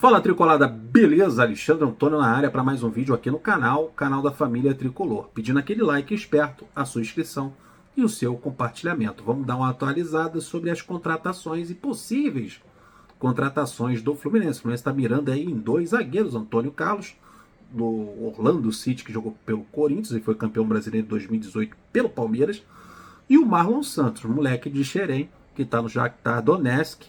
Fala Tricolada, beleza? Alexandre Antônio na área para mais um vídeo aqui no canal da família Tricolor. Pedindo aquele like esperto, a sua inscrição e o seu compartilhamento. Vamos dar uma atualizada sobre as contratações e possíveis contratações do Fluminense. O Fluminense está mirando aí em dois zagueiros, Antônio Carlos, do Orlando City, que jogou pelo Corinthians e foi campeão brasileiro em 2018 pelo Palmeiras, e o Marlon Santos, moleque de Xerém, que está no Shakhtar Donetsk.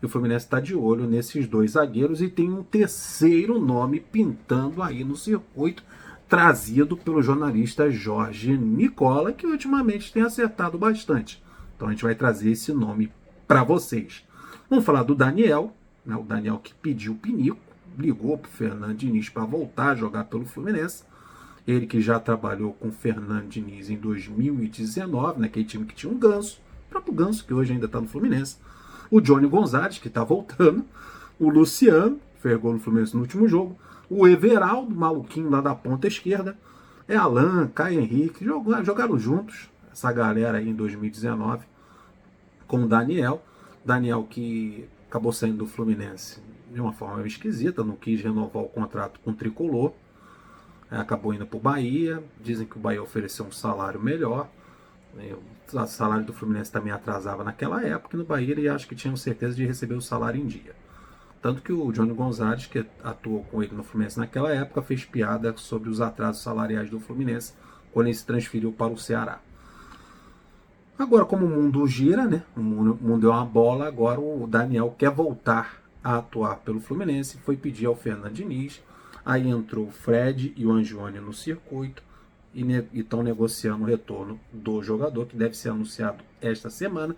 E o Fluminense está de olho nesses dois zagueiros e tem um terceiro nome pintando aí no circuito, trazido pelo jornalista Jorge Nicola, que ultimamente tem acertado bastante. Então a gente vai trazer esse nome para vocês. Vamos falar do Daniel, né? O Daniel que pediu o pinico, ligou para o Fernando Diniz para voltar a jogar pelo Fluminense. Ele que já trabalhou com o Fernando Diniz em 2019, naquele time que tinha um Ganso, o próprio Ganso, que hoje ainda está no Fluminense. O Johnny Gonzalez, que está voltando. O Luciano, que fez gol no Fluminense no último jogo. O Everaldo, maluquinho lá da ponta esquerda. É Alan, Caio Henrique. Jogaram juntos, essa galera aí em 2019, com o Daniel. Daniel que acabou saindo do Fluminense de uma forma esquisita, não quis renovar o contrato com o Tricolor. Acabou indo para o Bahia. Dizem que o Bahia ofereceu um salário melhor. O salário do Fluminense também atrasava naquela época, e no Bahia ele acho que tinha certeza de receber o salário em dia. Tanto que o Johnny Gonzalez, que atuou com ele no Fluminense naquela época, fez piada sobre os atrasos salariais do Fluminense quando ele se transferiu para o Ceará. Agora, como o mundo gira, né? O mundo é uma bola, agora o Daniel quer voltar a atuar pelo Fluminense, foi pedir ao Fernando Diniz, aí entrou o Fred e o Angione no circuito, e estão negociando o retorno do jogador, que deve ser anunciado esta semana,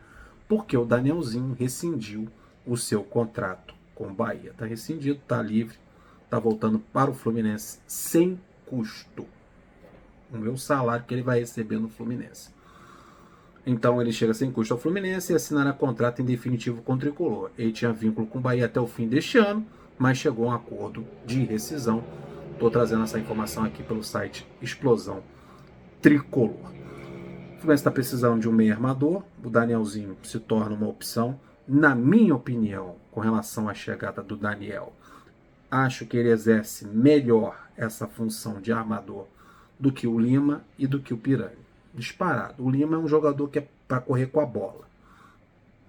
porque o Danielzinho rescindiu o seu contrato com o Bahia. Está rescindido, está livre, está voltando para o Fluminense sem custo. O meu salário que ele vai receber no Fluminense. Então ele chega sem custo ao Fluminense e assinará contrato em definitivo com o Tricolor. Ele tinha vínculo com o Bahia até o fim deste ano, mas chegou a um acordo de rescisão. Estou trazendo essa informação aqui pelo site Explosão Tricolor. O Fluminense está precisando de um meio armador. O Danielzinho se torna uma opção. Na minha opinião, com relação à chegada do Daniel, acho que ele exerce melhor essa função de armador do que o Lima e do que o Pirani. Disparado. O Lima é um jogador que é para correr com a bola,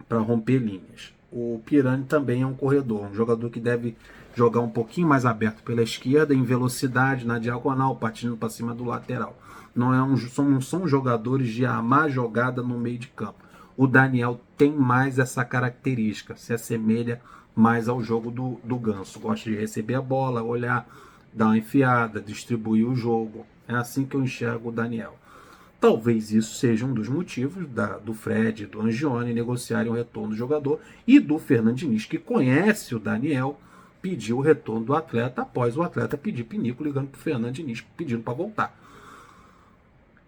para romper linhas. O Pirani também é um corredor, um jogador que deve jogar um pouquinho mais aberto pela esquerda, em velocidade, na diagonal, partindo para cima do lateral. Não são jogadores de armar jogada no meio de campo. O Daniel tem mais essa característica, se assemelha mais ao jogo do Ganso. Gosta de receber a bola, olhar, dar uma enfiada, distribuir o jogo. É assim que eu enxergo o Daniel. Talvez isso seja um dos motivos do Fred e do Angione negociarem o retorno do jogador, e do Fernando Diniz, que conhece o Daniel, pediu o retorno do atleta após o atleta pedir pinico, ligando para o Fernando Diniz pedindo para voltar.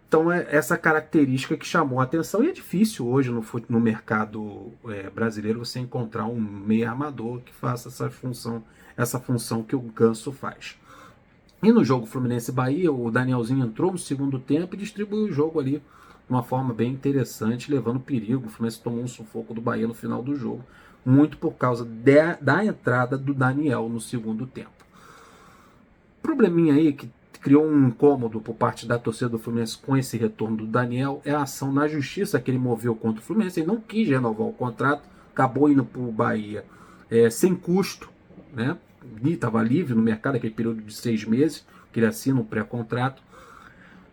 Então é essa característica que chamou a atenção, e é difícil hoje no mercado brasileiro você encontrar um meio armador que faça essa função que o Ganso faz. E no jogo Fluminense-Bahia, o Danielzinho entrou no segundo tempo e distribuiu o jogo ali de uma forma bem interessante, levando perigo. O Fluminense tomou um sufoco do Bahia no final do jogo, muito por causa da entrada do Daniel no segundo tempo. Probleminha aí que criou um incômodo por parte da torcida do Fluminense com esse retorno do Daniel é a ação na justiça que ele moveu contra o Fluminense. Ele não quis renovar o contrato, acabou indo para o Bahia sem custo, né? Estava livre no mercado, aquele período de 6 meses que ele assina um pré-contrato,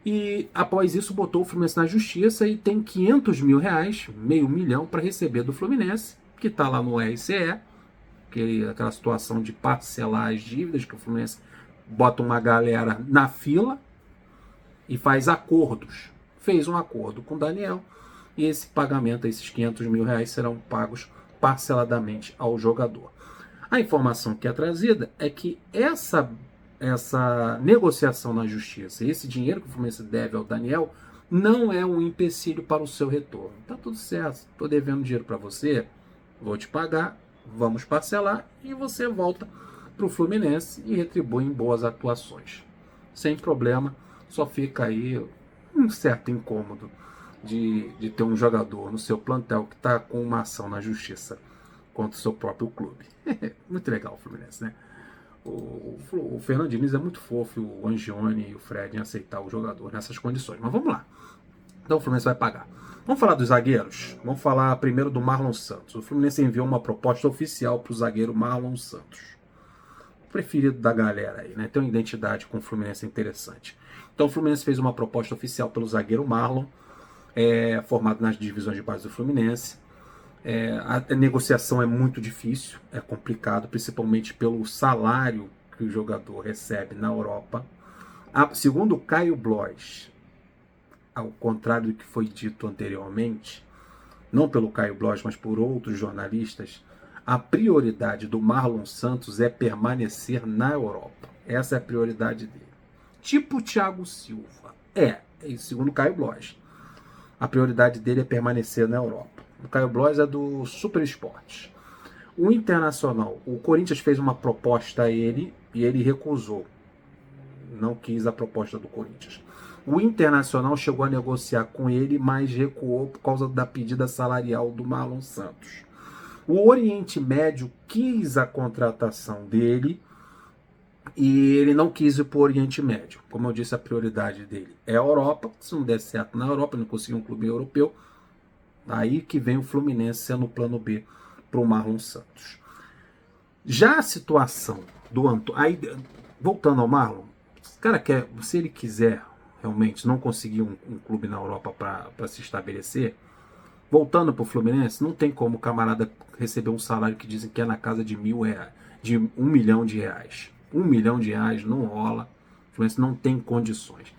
e após isso botou o Fluminense na justiça e tem R$500 mil, meio milhão, para receber do Fluminense, que está lá no RCE, aquela situação de parcelar as dívidas, que o Fluminense bota uma galera na fila e faz acordos. Fez um acordo com o Daniel, e esse pagamento, esses R$500 mil, serão pagos parceladamente ao jogador. A informação que é trazida é que essa negociação na justiça, esse dinheiro que o Fluminense deve ao Daniel, não é um empecilho para o seu retorno. Tá tudo certo, estou devendo dinheiro para você, vou te pagar, vamos parcelar e você volta para o Fluminense e retribui em boas atuações. Sem problema, só fica aí um certo incômodo de ter um jogador no seu plantel que está com uma ação na justiça contra o seu próprio clube. Muito legal o Fluminense, né? O Fernando Diniz é muito fofo, o Angione e o Fred em aceitar o jogador nessas condições. Mas vamos lá. Então o Fluminense vai pagar. Vamos falar dos zagueiros? Vamos falar primeiro do Marlon Santos. O Fluminense enviou uma proposta oficial para o zagueiro Marlon Santos. O preferido da galera aí, né? Tem uma identidade com o Fluminense interessante. Então o Fluminense fez uma proposta oficial pelo zagueiro Marlon, formado nas divisões de base do Fluminense. A negociação é muito difícil, é complicado, principalmente pelo salário que o jogador recebe na Europa. Segundo Caio Blois, ao contrário do que foi dito anteriormente, não pelo Caio Blois, mas por outros jornalistas, a prioridade do Marlon Santos é permanecer na Europa. Essa é a prioridade dele. Tipo o Thiago Silva. Segundo Caio Blois, a prioridade dele é permanecer na Europa. O Caio Blois é do Super Esporte. O Internacional, o Corinthians fez uma proposta a ele e ele recusou. Não quis a proposta do Corinthians. O Internacional chegou a negociar com ele, mas recuou por causa da pedida salarial do Marlon Santos. O Oriente Médio quis a contratação dele e ele não quis ir para o Oriente Médio. Como eu disse, a prioridade dele é a Europa. Se não der certo na Europa, não conseguir um clube europeu, aí que vem o Fluminense sendo o plano B para o Marlon Santos. Já a situação do Antônio... Aí, voltando ao Marlon, cara, se ele quiser realmente não conseguir um clube na Europa para se estabelecer, voltando para o Fluminense, não tem como o camarada receber um salário que dizem que é na casa de R$1.000, de R$1 milhão. R$1 milhão não rola. O Fluminense não tem condições.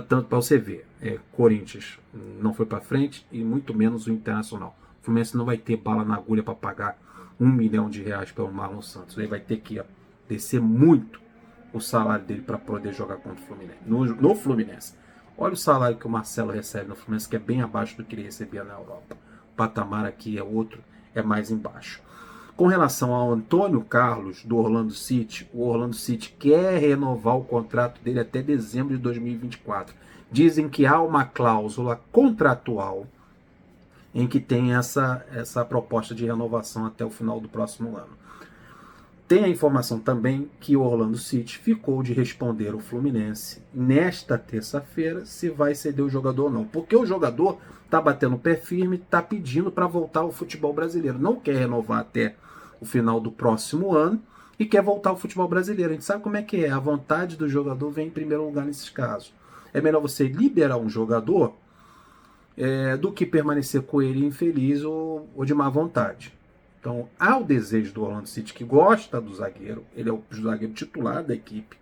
Tanto para você ver, Corinthians não foi para frente e muito menos o Internacional. O Fluminense não vai ter bala na agulha para pagar R$1 milhão pelo Marlon Santos. Ele vai ter que descer muito o salário dele para poder jogar contra o Fluminense. No Fluminense. Olha o salário que o Marcelo recebe no Fluminense, que é bem abaixo do que ele recebia na Europa. O patamar aqui é outro, é mais embaixo. Com relação ao Antônio Carlos, do Orlando City, o Orlando City quer renovar o contrato dele até dezembro de 2024. Dizem que há uma cláusula contratual em que tem essa proposta de renovação até o final do próximo ano. Tem a informação também que o Orlando City ficou de responder ao Fluminense nesta terça-feira se vai ceder o jogador ou não. Porque o jogador está batendo o pé firme, está pedindo para voltar ao futebol brasileiro. Não quer renovar até o final do próximo ano e quer voltar ao futebol brasileiro. A gente sabe como é que é. A vontade do jogador vem em primeiro lugar nesses casos. É melhor você liberar um jogador do que permanecer com ele infeliz ou de má vontade. Então, há o desejo do Orlando City, que gosta do zagueiro, ele é o zagueiro titular da equipe,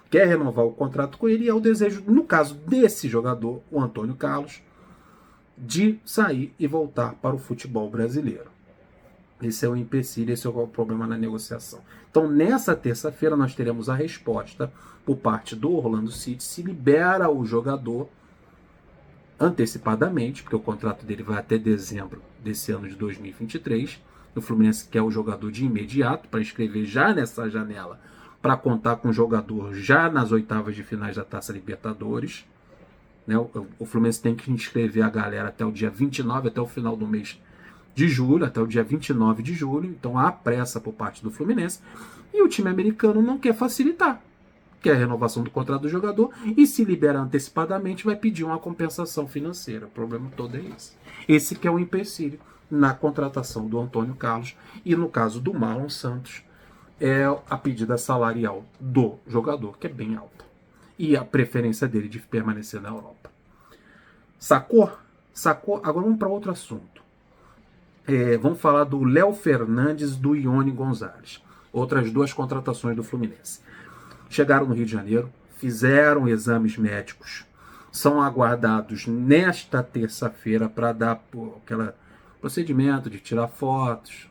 quer renovar o contrato com ele, e há o desejo, no caso desse jogador, o Antônio Carlos, de sair e voltar para o futebol brasileiro. Esse é o empecilho, esse é o problema na negociação. Então, nessa terça-feira, nós teremos a resposta por parte do Orlando City, se libera o jogador antecipadamente, porque o contrato dele vai até dezembro desse ano de 2023, o Fluminense quer o jogador de imediato para inscrever já nessa janela, para contar com o jogador já nas oitavas de finais da Taça Libertadores. Né? O Fluminense tem que inscrever a galera até o dia 29, até o final do mês de julho, até o dia 29 de julho. Então há pressa por parte do Fluminense. E o time americano não quer facilitar. Quer a renovação do contrato do jogador e se libera antecipadamente vai pedir uma compensação financeira. O problema todo é esse. Esse que é o empecilho na contratação do Antônio Carlos e no caso do Marlon Santos é a pedida salarial do jogador, que é bem alta. E a preferência dele de permanecer na Europa. Sacou? Sacou? Agora vamos para outro assunto. Vamos falar do Léo Fernandes, do Ione Gonzalez. Outras duas contratações do Fluminense. Chegaram no Rio de Janeiro, fizeram exames médicos, são aguardados nesta terça-feira para dar aquele procedimento de tirar fotos,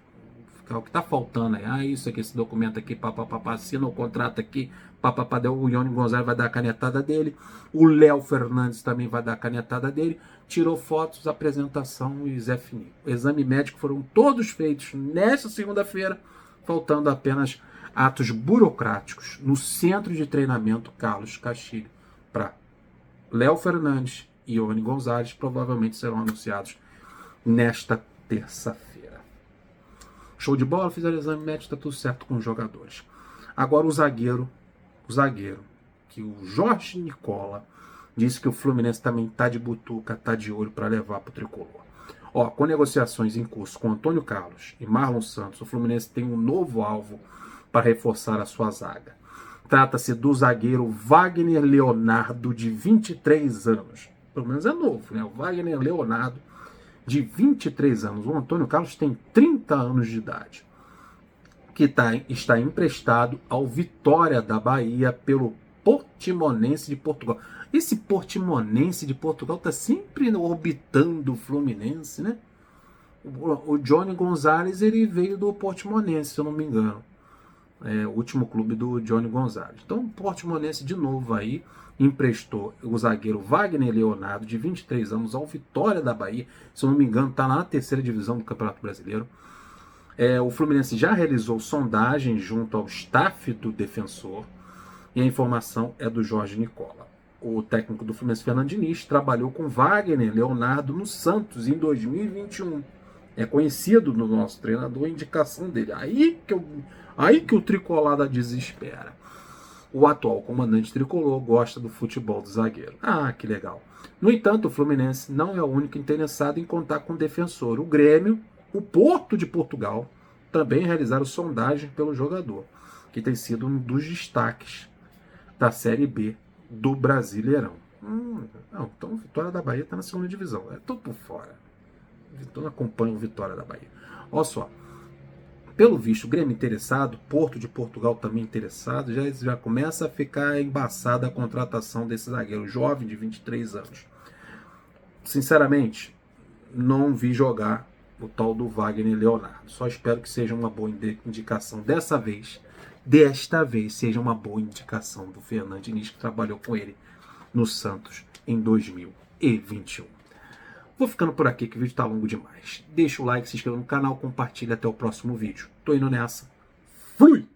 o que está faltando aí, isso aqui, esse documento aqui, papapá, assina o contrato aqui, papapá, o Ione Gonzalez vai dar a canetada dele, o Léo Fernandes também vai dar a canetada dele, tirou fotos, apresentação e Zé Fininho. O exame médico foram todos feitos nesta segunda-feira, faltando apenas atos burocráticos no Centro de Treinamento Carlos Castilho para Léo Fernandes e Ione Gonzalez, provavelmente serão anunciados nesta terça-feira. Show de bola, fizeram o exame médico, tá tudo certo com os jogadores. Agora o zagueiro, que o Jorge Nicola disse que o Fluminense também tá de butuca, tá de olho para levar pro tricolor. Ó, com negociações em curso com Antônio Carlos e Marlon Santos, o Fluminense tem um novo alvo para reforçar a sua zaga. Trata-se do zagueiro Wagner Leonardo, de 23 anos. Pelo menos é novo, né? O Wagner Leonardo, de 23 anos. O Antônio Carlos tem 30 anos de idade. Que está emprestado ao Vitória da Bahia pelo Portimonense de Portugal. Esse Portimonense de Portugal está sempre orbitando o Fluminense, né? O Johnny Gonzalez, ele veio do Portimonense, se eu não me engano. É o último clube do Johnny Gonzalez. Então o Portimonense de novo aí emprestou o zagueiro Wagner Leonardo, de 23 anos, ao Vitória da Bahia. Se eu não me engano, está na terceira divisão do Campeonato Brasileiro. O Fluminense já realizou sondagem junto ao staff do defensor e a informação é do Jorge Nicola. O técnico do Fluminense, Fernando Diniz, trabalhou com Wagner Leonardo no Santos em 2021. É conhecido no nosso treinador a indicação dele. Aí que o tricolada desespera. O atual comandante tricolor gosta do futebol do zagueiro. Ah, que legal. No entanto, o Fluminense não é o único interessado em contar com o defensor. O Grêmio, o Porto de Portugal, também realizaram sondagem pelo jogador, que tem sido um dos destaques da Série B do Brasileirão. Não, então o Vitória da Bahia está na segunda divisão. Estou por fora. Não acompanho o Vitória da Bahia. Olha só. Pelo visto, o Grêmio interessado, Porto de Portugal também interessado, já começa a ficar embaçada a contratação desse zagueiro jovem de 23 anos. Sinceramente, não vi jogar o tal do Wagner Leonardo. Só espero que seja uma boa indicação desta vez seja uma boa indicação do Fernando Diniz, que trabalhou com ele no Santos em 2021. Vou ficando por aqui, que o vídeo está longo demais. Deixa o like, se inscreva no canal, compartilha. Até o próximo vídeo. Tô indo nessa. Fui!